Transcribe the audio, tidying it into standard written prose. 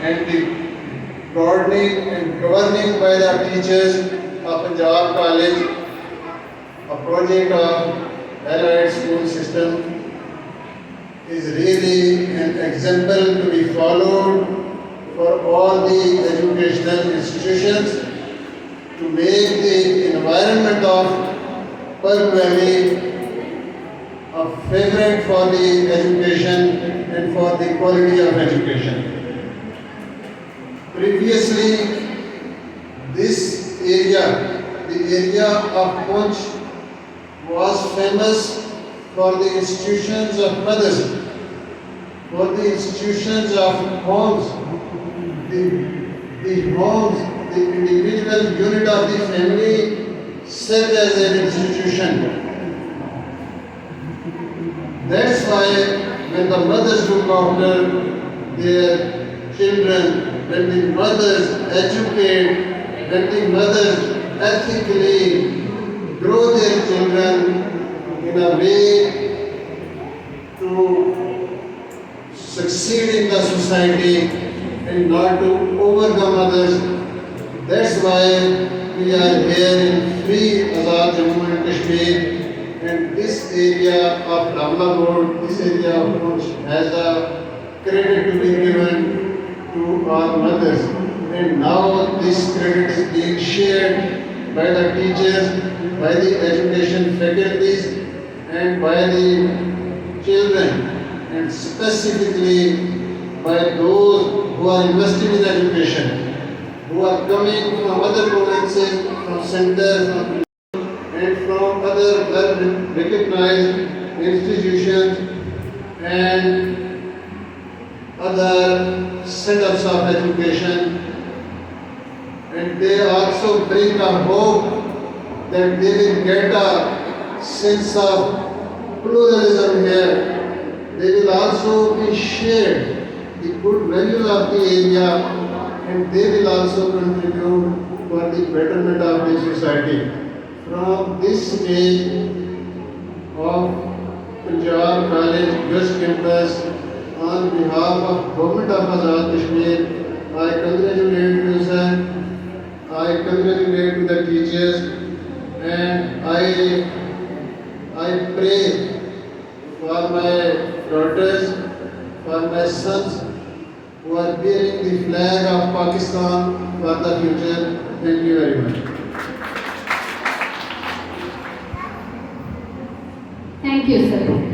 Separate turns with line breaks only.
and the broadening and governing by the teachers of Punjab College, a project of allied school system, is really an example to be followed for all the educational institutions to make the environment of Park Valley a favorite for the education and for the quality of education. Previously, this area, the area of Pونچھ, was famous for the institutions of mothers, for the institutions of homes, the homes, the individual unit of the family served as an institution. That's why when the mothers look after their children, when the mothers educate, when the mothers ethically grow their children in a way to succeed in the society and not to overcome others. That's why we are here in free Azad Jammu and Kashmir, and this area of Rawalpindi, this area of Pونچھ has a credit to be given to our mothers, and now this credit is being shared by the teachers, by the education faculties, and by the children, and specifically by those who are investing in education, who are coming from other provinces, from centers, and from other well-recognized institutions and other setups of education, and they also bring a hope that they will get a sense of pluralism here. They will also be shared the good values of the area, and they will also contribute for the betterment of the society. From this stage of Punjab College West Campus, on behalf of Government of Azad Kashmir, I congratulate you, sir. I congratulate to the teachers, and I pray for my daughters, for my sons who are bearing the flag of Pakistan for the future. Thank you very much.
Thank you, sir.